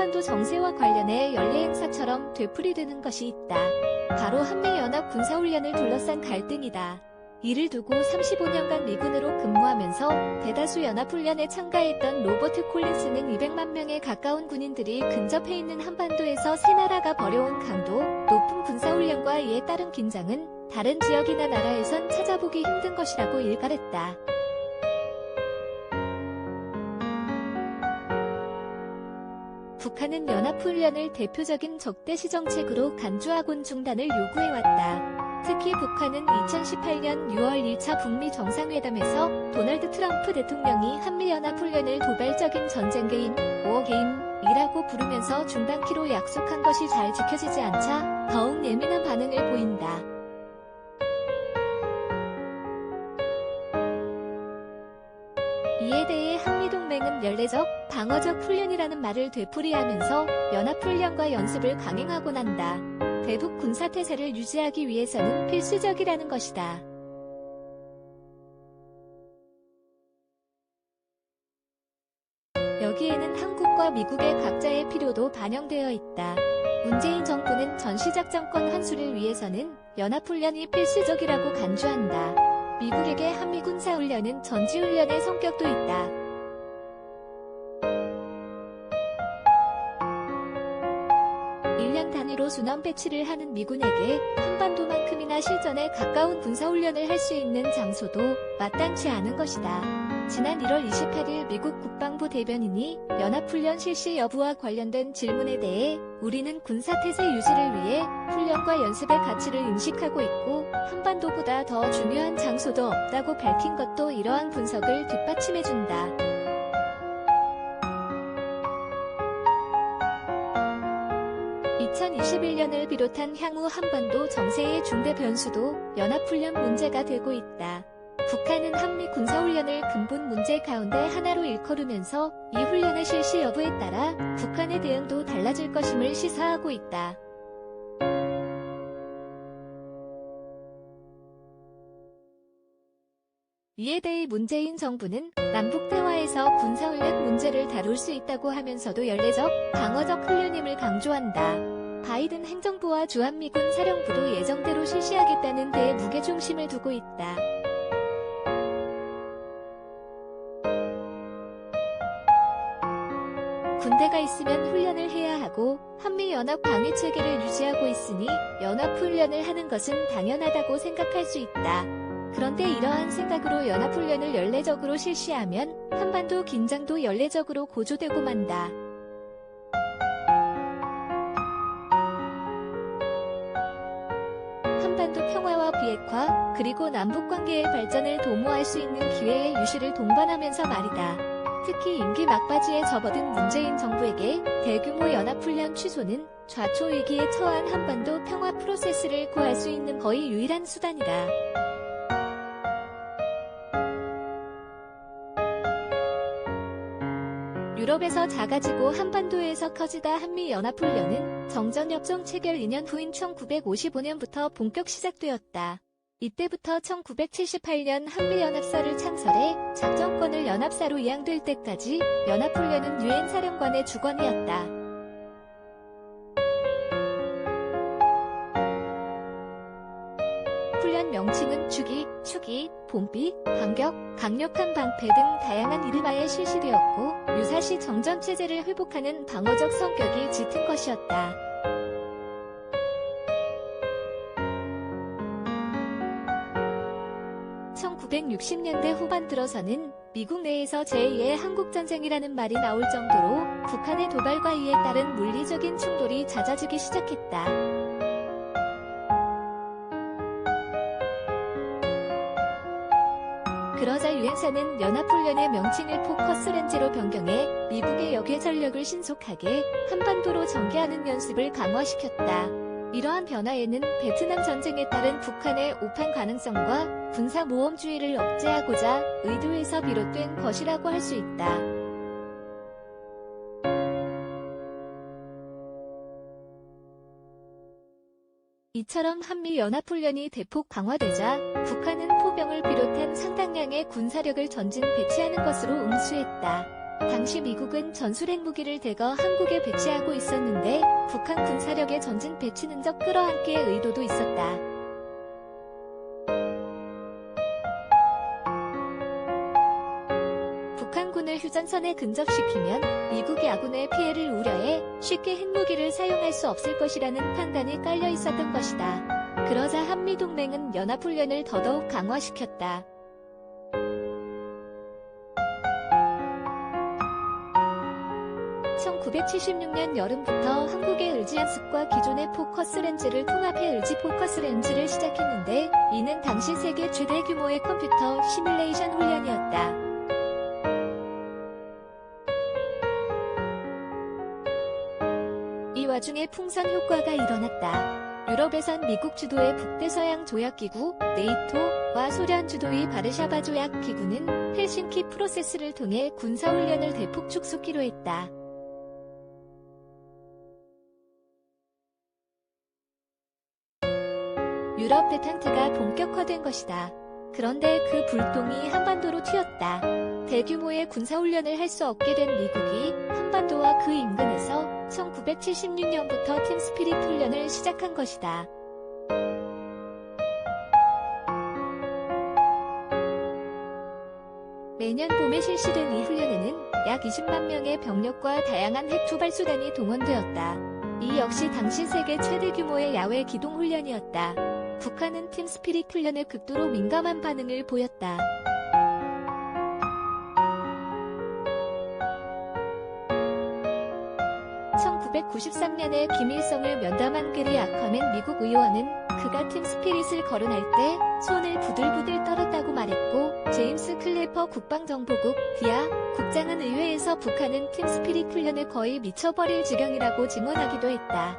한반도 정세와 관련해 연례 행사처럼 되풀이되는 것이 있다. 바로 한미연합 군사훈련을 둘러싼 갈등이다. 이를 두고 35년간 미군으로 근무하면서 대다수 연합훈련에 참가했던 로버트 콜린스는 200만 명에 가까운 군인들이 근접해 있는 한반도에서 세 나라가 벌여온 강도 높은 군사훈련과 이에 따른 긴장은 다른 지역이나 나라에선 찾아보기 힘든 것이라고 일갈했다. 북한은 연합훈련을 대표적인 적대시 정책으로 간주하곤 중단을 요구해왔다. 특히 북한은 2018년 6월 1차 북미 정상회담에서 도널드 트럼프 대통령이 한미연합훈련을 도발적인 전쟁 게임, 워 게임이라고 부르면서 중단키로 약속한 것이 잘 지켜지지 않자 더욱 예민한 반응을 보인다. 이에 대해 한미동맹은 연례적, 방어적 훈련이라는 말을 되풀이하면서 연합훈련과 연습을 강행하곤 한다. 대북 군사태세를 유지하기 위해서는 필수적이라는 것이다. 여기에는 한국과 미국의 각자의 필요도 반영되어 있다. 문재인 정부는 전시작전권 환수를 위해서는 연합훈련이 필수적이라고 간주한다. 미국에게 한미군사훈련은 전지훈련의 성격도 있다. 단위로 순원 배치를 하는 미군에게 한반도만큼이나 실전에 가까운 군사훈련을 할 수 있는 장소도 마땅치 않은 것이다. 지난 1월 28일 미국 국방부 대변인이 연합훈련 실시 여부와 관련된 질문에 대해 우리는 군사태세 유지를 위해 훈련과 연습의 가치를 인식하고 있고 한반도보다 더 중요한 장소도 없다고 밝힌 것도 이러한 분석을 뒷받침해준다. 2021년을 비롯한 향후 한반도 정세의 중대 변수도 연합훈련 문제가 되고 있다. 북한은 한미 군사훈련을 근본 문제 가운데 하나로 일컬으면서 이 훈련의 실시 여부에 따라 북한의 대응도 달라질 것임을 시사하고 있다. 이에 대해 문재인 정부는 남북 대화에서 군사훈련 문제를 다룰 수 있다고 하면서도 연례적, 방어적 훈련임을 강조한다. 바이든 행정부와 주한미군 사령부도 예정대로 실시하겠다는 데에 무게중심을 두고 있다. 군대가 있으면 훈련을 해야 하고 한미연합 방위체계를 유지하고 있으니 연합훈련을 하는 것은 당연하다고 생각할 수 있다. 그런데 이러한 생각으로 연합훈련을 연례적으로 실시하면 한반도 긴장도 연례적으로 고조되고 만다. 한반도 평화와 비핵화, 그리고 남북관계의 발전을 도모할 수 있는 기회의 유실을 동반하면서 말이다. 특히 임기 막바지에 접어든 문재인 정부에게 대규모 연합훈련 취소는 좌초 위기에 처한 한반도 평화 프로세스를 구할 수 있는 거의 유일한 수단이다. 유럽에서 작아지고 한반도에서 커지다 한미연합훈련은 정전협정 체결 2년 후인 1955년부터 본격 시작되었다. 이때부터 1978년 한미연합사를 창설해 작전권을 연합사로 이양될 때까지 연합훈련은 유엔 사령관의 주권이었다. 훈련 명칭은 추기, 봄비, 반격, 강력한 방패 등 다양한 이름하에 실시되었고 유사시 정전체제를 회복하는 방어적 성격이 짙은 것이었다. 1960년대 후반 들어서는 미국 내에서 제2의 한국전쟁이라는 말이 나올 정도로 북한의 도발과 이에 따른 물리적인 충돌이 잦아지기 시작했다. 그러자 유엔사는 연합훈련의 명칭을 포커스 렌즈로 변경해 미국의 역외 전력을 신속하게 한반도로 전개하는 연습을 강화시켰다. 이러한 변화에는 베트남 전쟁에 따른 북한의 오판 가능성과 군사 모험주의를 억제하고자 의도해서 비롯된 것이라고 할 수 있다. 이처럼 한미연합훈련이 대폭 강화되자 북한은 포병을 비롯한 상당량의 군사력을 전진 배치하는 것으로 응수했다. 당시 미국은 전술핵 무기를 대거 한국에 배치하고 있었는데 북한 군사력의 전진 배치 능력 끌어안기의 의도도 있었다. 북한군을 휴전선에 근접시키면 미국이 아군의 피해를 우려해 쉽게 핵무기를 사용할 수 없을 것이라는 판단이 깔려 있었던 것이다. 그러자 한미동맹은 연합훈련을 더더욱 강화시켰다. 1976년 여름부터 한국의 을지연습과 기존의 포커스 렌즈를 통합해 을지 포커스 렌즈를 시작했는데 이는 당시 세계 최대 규모의 컴퓨터 시뮬레이션 훈련이었다. 이 와중에 풍선 효과가 일어났다. 유럽에선 미국 주도의 북대서양 조약기구 네이토와 소련 주도의 바르샤바 조약기구는 헬싱키 프로세스를 통해 군사훈련을 대폭 축소키로 했다. 유럽 대탕트가 본격화된 것이다. 그런데 그 불똥이 한반도로 튀었다. 대규모의 군사훈련을 할 수 없게 된 미국이 한반도와 그 인근에서 1976년부터 팀스피릿 훈련을 시작한 것이다. 매년 봄에 실시된 이 훈련에는 약 20만 명의 병력과 다양한 핵 투발수단이 동원되었다. 이 역시 당시 세계 최대 규모의 야외 기동 훈련이었다. 북한은 팀스피릿 훈련에 극도로 민감한 반응을 보였다. (1993년에) 김일성을 면담한 게리 아커맨 미국 의원은 그가 팀스피릿을 거론할 때 손을 부들부들 떨었다고 말했고, 제임스 클래퍼 국방정보국 (DIA) 국장은 의회에서 북한은 팀스피릿 훈련에 거의 미쳐버릴 지경이라고 증언하기도 했다.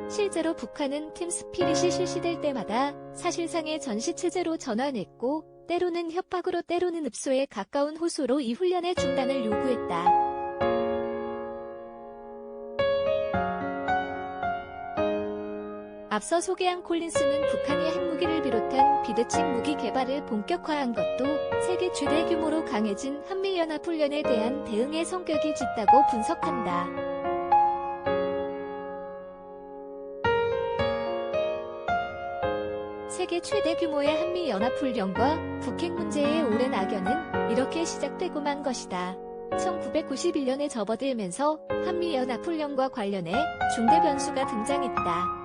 실제로 북한은 팀스피릿이 실시될 때마다 사실상의 전시체제로 전환했고, 때로는 협박으로 때로는 읍소에 가까운 호소로 이 훈련의 중단을 요구했다. 앞서 소개한 콜린스는 북한이 핵무기를 비롯한 비대칭 무기 개발을 본격화한 것도 세계 최대 규모로 강해진 한미연합훈련에 대한 대응의 성격이 짙다고 분석한다. 세계 최대 규모의 한미연합훈련과 북핵 문제의 오랜 악연은 이렇게 시작되고 만 것이다. 1991년에 접어들면서 한미연합훈련과 관련해 중대 변수가 등장했다.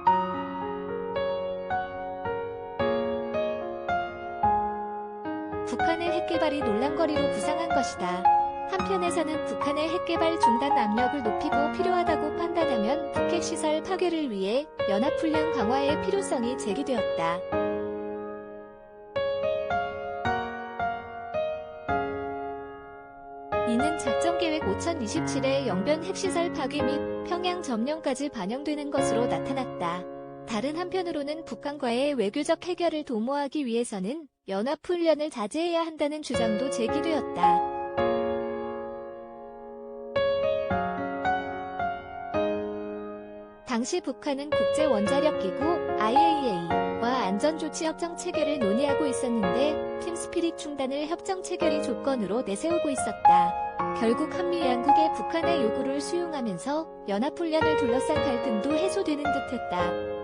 북한의 핵개발이 논란거리로 부상한 것이다. 한편에서는 북한의 핵개발 중단 압력을 높이고 필요하다고 판단하면 북핵시설 파괴를 위해 연합훈련 강화의 필요성이 제기되었다. 이는 작전계획 5027의 영변 핵시설 파괴 및 평양 점령까지 반영되는 것으로 나타났다. 다른 한편으로는 북한과의 외교적 해결을 도모하기 위해서는 연합훈련을 자제해야 한다는 주장도 제기되었다. 당시 북한은 국제원자력기구 IAEA와 안전조치협정 체결을 논의하고 있었는데 팀스피릿 중단을 협정 체결이 조건으로 내세우고 있었다. 결국 한미 양국의 북한의 요구를 수용하면서 연합훈련을 둘러싼 갈등도 해소되는 듯했다.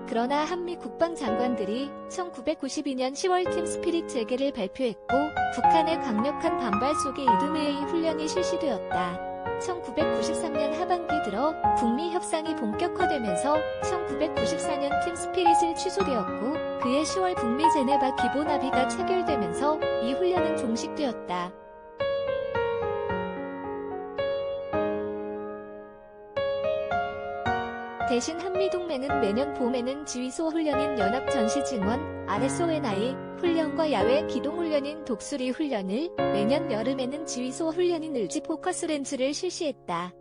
그러나 한미 국방장관들이 1992년 10월 팀스피릿 재개를 발표했고, 북한의 강력한 반발 속에 이듬해의 훈련이 실시되었다. 1993년 하반기 들어 북미 협상이 본격화되면서 1994년 팀스피릿을 취소되었고, 그해 10월 북미 제네바 기본합의가 체결되면서 이 훈련은 종식되었다. 대신 한미동맹은 매년 봄에는 지휘소 훈련인 연합전시증원 RSONI 훈련과 야외 기동훈련인 독수리 훈련을, 매년 여름에는 지휘소 훈련인 을지 포커스 렌즈를 실시했다.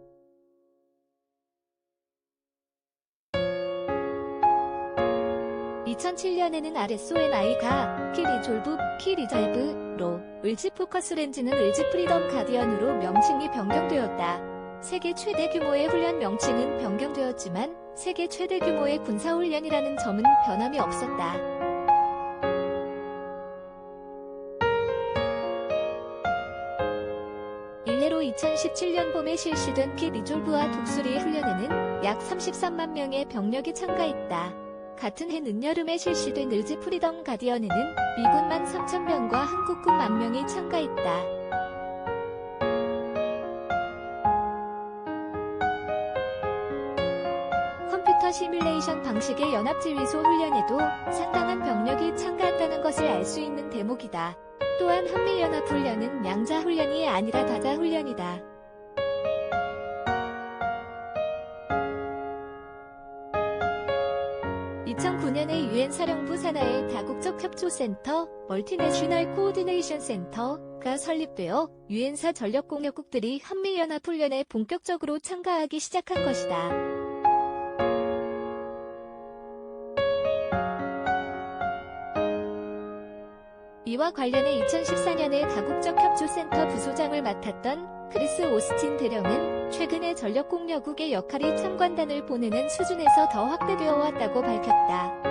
(2007년에는) RSONI가 키 리졸브, 키 리절브로, 을지 포커스 렌즈는 을지 프리덤 가디언으로 명칭이 변경되었다. 세계 최대 규모의 훈련 명칭은 변경되었지만 세계 최대 규모의 군사훈련이라는 점은 변함이 없었다. 일례로 2017년 봄에 실시된 키 리졸브와 독수리 훈련에는 약 33만 명의 병력이 참가했다. 같은 해 늦여름에 실시된 을지 프리덤 가디언에는 미군 13,000명과 한국군 10,000명이 참가했다. 컴퓨터 시뮬레이션 방식의 연합지휘소 훈련에도 상당한 병력이 참가한다는 것을 알 수 있는 대목이다. 또한 한미연합훈련은 양자훈련이 아니라 다자훈련이다. 2009년에 유엔 사령부 산하의 다국적 협조센터 멀티내셔널 코오디네이션 센터가 설립되어 유엔사 전력공여국들이 한미연합훈련에 본격적으로 참가하기 시작한 것이다. 이와 관련해 2014년에 다국적 협조센터 부소장을 맡았던 크리스 오스틴 대령은 최근에 전력공여국의 역할이 참관단을 보내는 수준에서 더 확대되어 왔다고 밝혔다.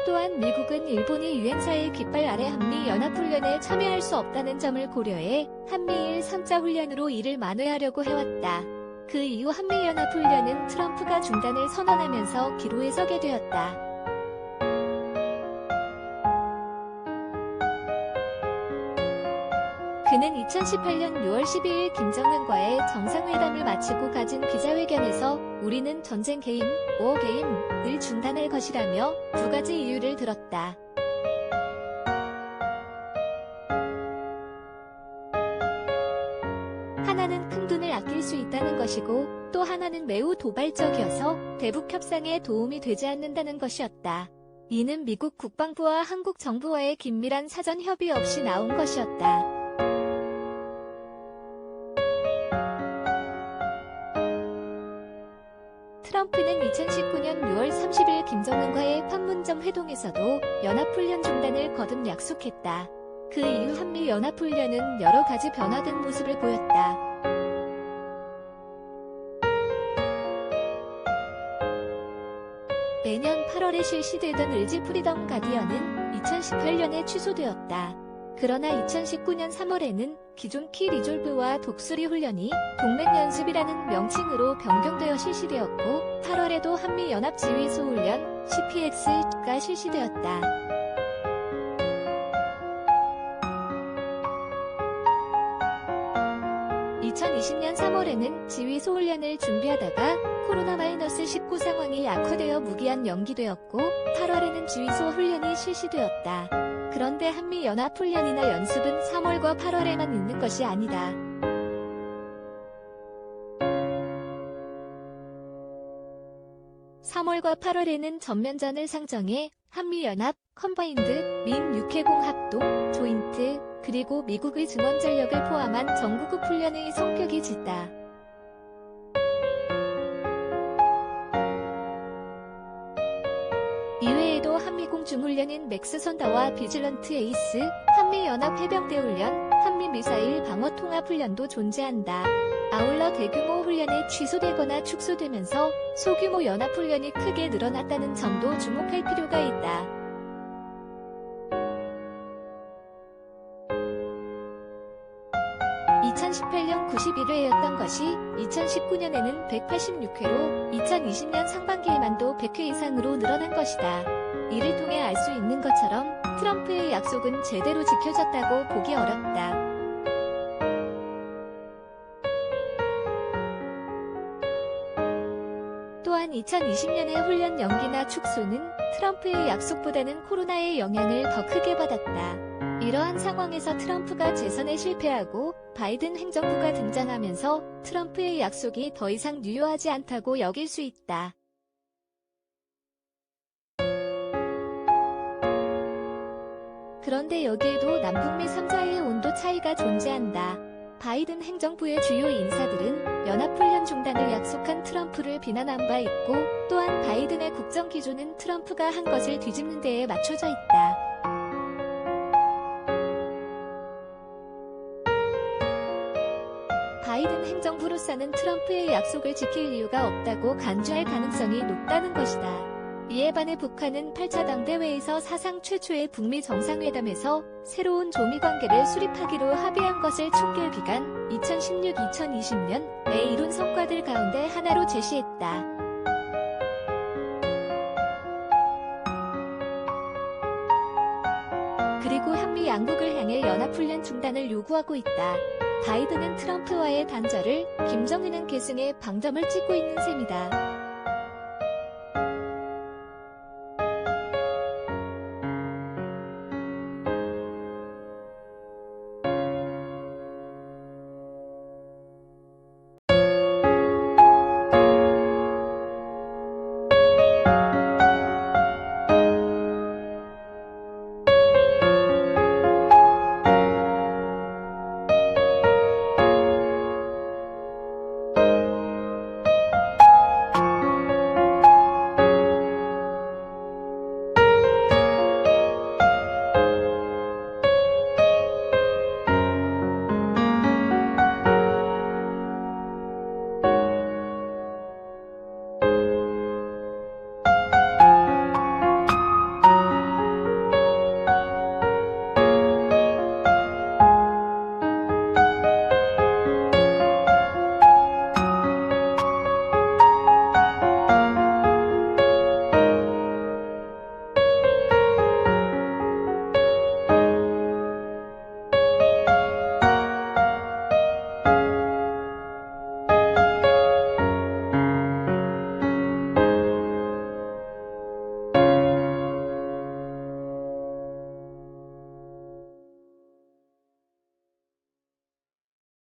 또한 미국은 일본이 유엔사의 깃발 아래 한미연합훈련에 참여할 수 없다는 점을 고려해 한미일 3자 훈련으로 이를 만회하려고 해왔다. 그 이후 한미연합훈련은 트럼프가 중단을 선언하면서 기로에 서게 되었다. 그는 2018년 6월 12일 김정은과의 정상회담을 마치고 가진 기자회견에서 우리는 전쟁 게임, 워 게임을 중단할 것이라며 두 가지 이유를 들었다. 하나는 큰 돈을 아낄 수 있다는 것이고 또 하나는 매우 도발적이어서 대북 협상에 도움이 되지 않는다는 것이었다. 이는 미국 국방부와 한국 정부와의 긴밀한 사전 협의 없이 나온 것이었다. 트럼프는 2019년 6월 30일 김정은과의 판문점 회동에서도 연합훈련 중단을 거듭 약속했다. 그 이후 한미연합훈련은 여러 가지 변화된 모습을 보였다. 매년 8월에 실시되던 을지 프리덤 가디언은 2018년에 취소되었다. 그러나 2019년 3월에는 기존 키 리졸브와 독수리 훈련이 동맹연습이라는 명칭으로 변경되어 실시되었고 8월에도 한미연합지휘소 훈련 CPX가 실시되었다. 2020년 3월에는 지휘소 훈련을 준비하다가 코로나-19 상황이 악화되어 무기한 연기되었고 8월에는 지휘소 훈련이 실시되었다. 그런데 한미연합훈련이나 연습은 3월과 8월에만 있는 것이 아니다. (3월과 8월에는) 전면전을 상정해 한미연합, 컨바인드, 민-육해공 합동, 조인트, 그리고 미국의 증원전력을 포함한 전구급 훈련의 성격이 짙다. 이외에도 한미공중훈련인 맥스선더와 비질런트 에이스, 한미연합해병대 훈련, 한미미사일 방어통합훈련도 존재한다. 아울러 대규모 훈련이 취소되거나 축소되면서 소규모 연합훈련이 크게 늘어났다는 점도 주목할 필요가 있다. 2018년 91회였던 것이 2019년에는 186회로 2020년 상반기에만도 100회 이상으로 늘어난 것이다. 이를 통해 알 수 있는 것처럼 트럼프의 약속은 제대로 지켜졌다고 보기 어렵다. 또한 2020년의 훈련 연기나 축소는 트럼프의 약속보다는 코로나의 영향을 더 크게 받았다. 이러한 상황에서 트럼프가 재선에 실패하고 바이든 행정부가 등장하면서 트럼프의 약속이 더 이상 유효하지 않다고 여길 수 있다. 그런데 여기에도 남북미 3자의 온도 차이가 존재한다. 바이든 행정부의 주요 인사들은 연합훈련 중단을 약속한 트럼프를 비난한 바 있고 또한 바이든의 국정 기조는 트럼프가 한 것을 뒤집는 데에 맞춰져 있다. 정부로서는 트럼프의 약속을 지킬 이유가 없다고 간주할 가능성이 높다는 것이다. 이에 반해 북한은 8차 당대회에서 사상 최초의 북미 정상회담에서 새로운 조미 관계를 수립하기로 합의한 것을 총결 기간 2016-2020년에 이룬 성과들 가운데 하나로 제시했다. 그리고 한미 양국을 향해 연합훈련 중단을 요구하고 있다. 바이든은 트럼프와의 단절을, 김정은은 계승에 방점을 찍고 있는 셈이다.